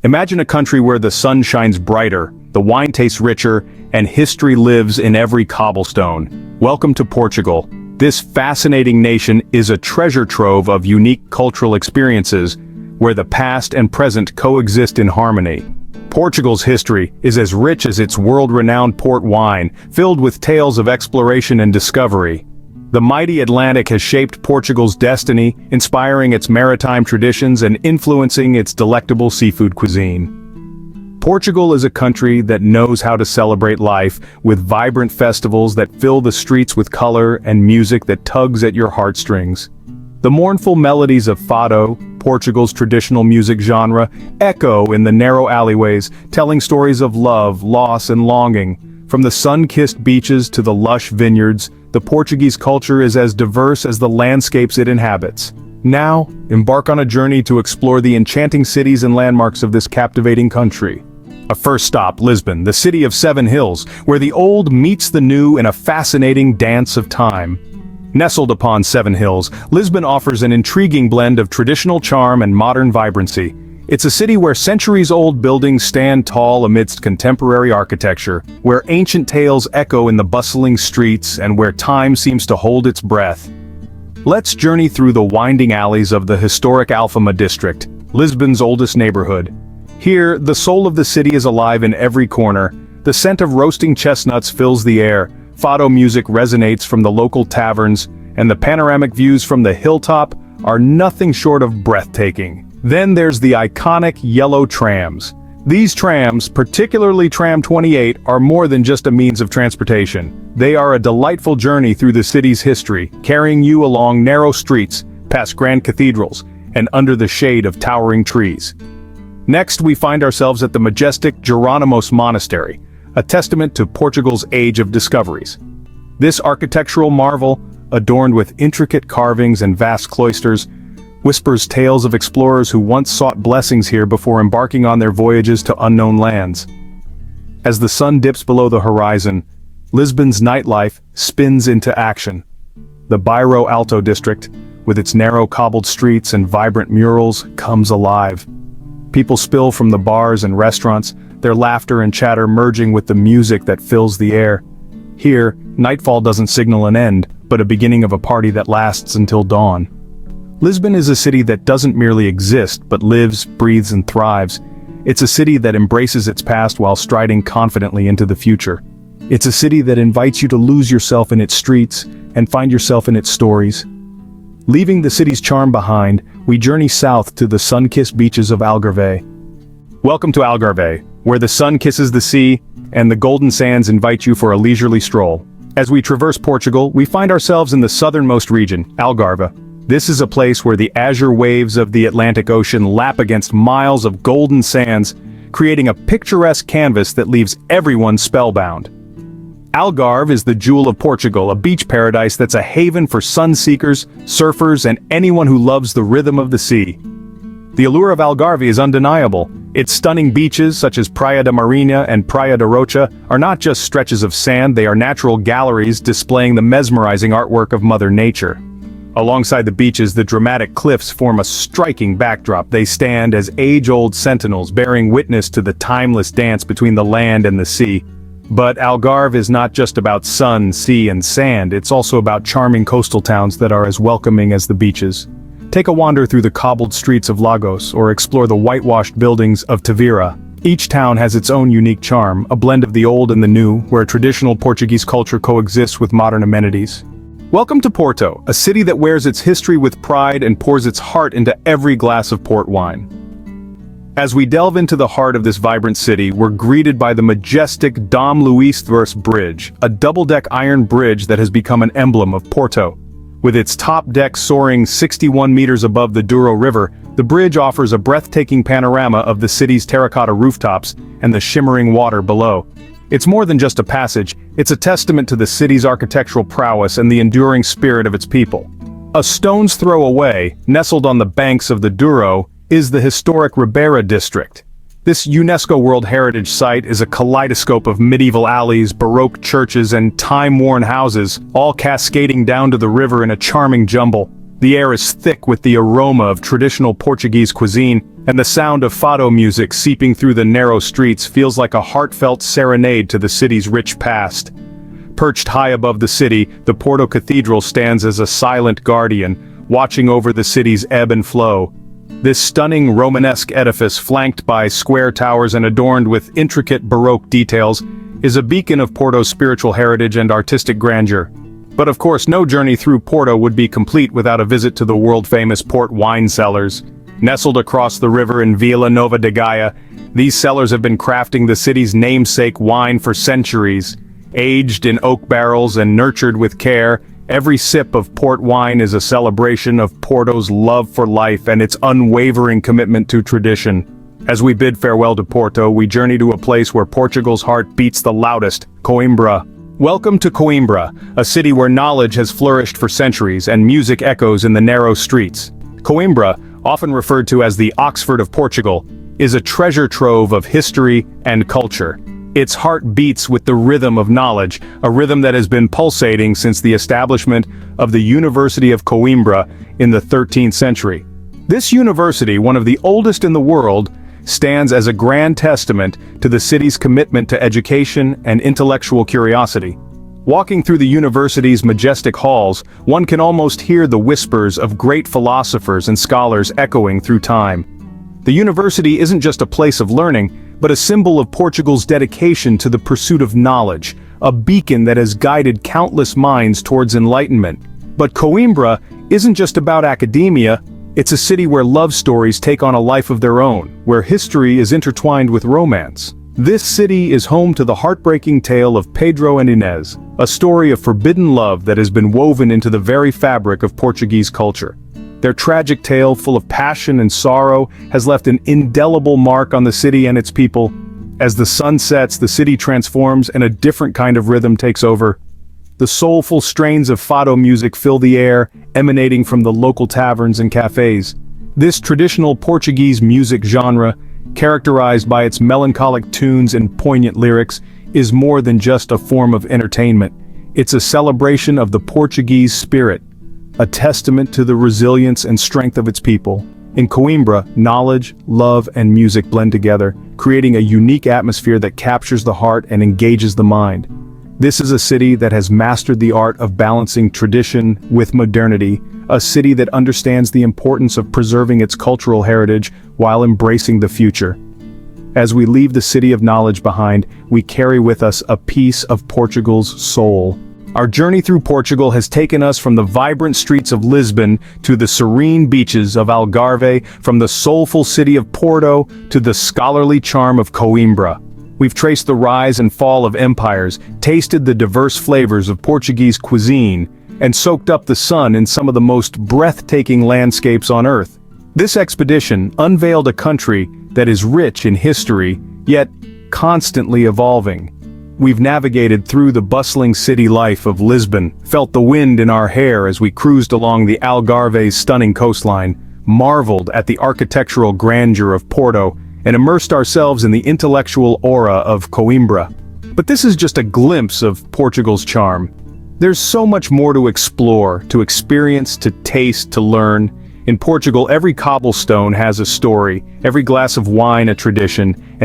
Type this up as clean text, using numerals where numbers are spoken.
Imagine a country where the sun shines brighter, the wine tastes richer, and history lives in every cobblestone. Welcome to Portugal. This fascinating nation is a treasure trove of unique cultural experiences where the past and present coexist in harmony. Portugal's history is as rich as its world-renowned port wine, filled with tales of exploration and discovery. The mighty Atlantic has shaped Portugal's destiny, inspiring its maritime traditions and influencing its delectable seafood cuisine. Portugal is a country that knows how to celebrate life, with vibrant festivals that fill the streets with color and music that tugs at your heartstrings. The mournful melodies of fado, Portugal's traditional music genre, echo in the narrow alleyways, telling stories of love, loss, and longing. From the sun-kissed beaches to the lush vineyards, the Portuguese culture is as diverse as the landscapes it inhabits. Now, embark on a journey to explore the enchanting cities and landmarks of this captivating country. A first stop, Lisbon, the city of 7 hills, where the old meets the new in a fascinating dance of time. Nestled upon 7 hills, Lisbon offers an intriguing blend of traditional charm and modern vibrancy. It's a city where centuries-old buildings stand tall amidst contemporary architecture, where ancient tales echo in the bustling streets, and where time seems to hold its breath. Let's journey through the winding alleys of the historic Alfama district, Lisbon's oldest neighborhood. Here, the soul of the city is alive in every corner. The scent of roasting chestnuts fills the air, fado music resonates from the local taverns, and the panoramic views from the hilltop are nothing short of breathtaking. Then there's the iconic yellow trams. These trams, particularly Tram 28, are more than just a means of transportation. They are a delightful journey through the city's history, carrying you along narrow streets, past grand cathedrals, and under the shade of towering trees. Next, we find ourselves at the majestic Jerónimos Monastery, a testament to Portugal's age of discoveries. This architectural marvel, adorned with intricate carvings and vast cloisters, whispers tales of explorers who once sought blessings here before embarking on their voyages to unknown lands. As the sun dips below the horizon, Lisbon's nightlife spins into action. The Bairro Alto district, with its narrow cobbled streets and vibrant murals, comes alive. People spill from the bars and restaurants, their laughter and chatter merging with the music that fills the air. Here, nightfall doesn't signal an end, but a beginning of a party that lasts until dawn. Lisbon is a city that doesn't merely exist, but lives, breathes, and thrives. It's a city that embraces its past while striding confidently into the future. It's a city that invites you to lose yourself in its streets and find yourself in its stories. Leaving the city's charm behind, we journey south to the sun-kissed beaches of Algarve. Welcome to Algarve, where the sun kisses the sea, and the golden sands invite you for a leisurely stroll. As we traverse Portugal, we find ourselves in the southernmost region, Algarve. This is a place where the azure waves of the Atlantic Ocean lap against miles of golden sands, creating a picturesque canvas that leaves everyone spellbound. Algarve is the jewel of Portugal, a beach paradise that's a haven for sun-seekers, surfers, and anyone who loves the rhythm of the sea. The allure of Algarve is undeniable. Its stunning beaches, such as Praia da Marinha and Praia da Rocha, are not just stretches of sand, they are natural galleries displaying the mesmerizing artwork of Mother Nature. Alongside the beaches, the dramatic cliffs form a striking backdrop. They stand as age-old sentinels, bearing witness to the timeless dance between the land and the sea. But Algarve is not just about sun, sea, and sand, it's also about charming coastal towns that are as welcoming as the beaches. Take a wander through the cobbled streets of Lagos, or explore the whitewashed buildings of Tavira. Each town has its own unique charm, a blend of the old and the new, where traditional Portuguese culture coexists with modern amenities. Welcome to Porto, a city that wears its history with pride and pours its heart into every glass of port wine. As we delve into the heart of this vibrant city, we're greeted by the majestic Dom Luís I Bridge, a double-deck iron bridge that has become an emblem of Porto. With its top deck soaring 61 meters above the Douro River, the bridge offers a breathtaking panorama of the city's terracotta rooftops and the shimmering water below. It's more than just a passage, it's a testament to the city's architectural prowess and the enduring spirit of its people. A stone's throw away, nestled on the banks of the Douro, is the historic Ribeira district. This UNESCO World Heritage Site is a kaleidoscope of medieval alleys, Baroque churches, and time-worn houses, all cascading down to the river in a charming jumble. The air is thick with the aroma of traditional Portuguese cuisine, and the sound of fado music seeping through the narrow streets feels like a heartfelt serenade to the city's rich past. Perched high above the city, the Porto Cathedral stands as a silent guardian, watching over the city's ebb and flow. This stunning Romanesque edifice, flanked by square towers and adorned with intricate Baroque details, is a beacon of Porto's spiritual heritage and artistic grandeur. But of course, no journey through Porto would be complete without a visit to the world-famous port wine cellars. Nestled across the river in Vila Nova de Gaia, these cellars have been crafting the city's namesake wine for centuries. Aged in oak barrels and nurtured with care, every sip of port wine is a celebration of Porto's love for life and its unwavering commitment to tradition. As we bid farewell to Porto, we journey to a place where Portugal's heart beats the loudest, Coimbra. Welcome to Coimbra, a city where knowledge has flourished for centuries and music echoes in the narrow streets. Coimbra, often referred to as the Oxford of Portugal, is a treasure trove of history and culture. Its heart beats with the rhythm of knowledge, a rhythm that has been pulsating since the establishment of the University of Coimbra in the 13th century. This university, one of the oldest in the world, stands as a grand testament to the city's commitment to education and intellectual curiosity. Walking through the university's majestic halls, one can almost hear the whispers of great philosophers and scholars echoing through time. The university isn't just a place of learning, but a symbol of Portugal's dedication to the pursuit of knowledge, a beacon that has guided countless minds towards enlightenment. But Coimbra isn't just about academia, it's a city where love stories take on a life of their own, where history is intertwined with romance. This city is home to the heartbreaking tale of Pedro and Inês, a story of forbidden love that has been woven into the very fabric of Portuguese culture. Their tragic tale, full of passion and sorrow, has left an indelible mark on the city and its people. As the sun sets, the city transforms and a different kind of rhythm takes over. The soulful strains of fado music fill the air, emanating from the local taverns and cafes. This traditional Portuguese music genre, characterized by its melancholic tunes and poignant lyrics, is more than just a form of entertainment. It's a celebration of the Portuguese spirit, a testament to the resilience and strength of its people. In Coimbra, knowledge, love, and music blend together, creating a unique atmosphere that captures the heart and engages the mind. This is a city that has mastered the art of balancing tradition with modernity, a city that understands the importance of preserving its cultural heritage while embracing the future. As we leave the city of knowledge behind, we carry with us a piece of Portugal's soul. Our journey through Portugal has taken us from the vibrant streets of Lisbon to the serene beaches of Algarve, from the soulful city of Porto to the scholarly charm of Coimbra. We've traced the rise and fall of empires, tasted the diverse flavors of Portuguese cuisine, and soaked up the sun in some of the most breathtaking landscapes on Earth. This expedition unveiled a country that is rich in history, yet constantly evolving. We've navigated through the bustling city life of Lisbon, felt the wind in our hair as we cruised along the Algarve's stunning coastline, marveled at the architectural grandeur of Porto, and immersed ourselves in the intellectual aura of Coimbra. But this is just a glimpse of Portugal's charm. There's so much more to explore, to experience, to taste, to learn. In Portugal, every cobblestone has a story, every glass of wine a tradition, and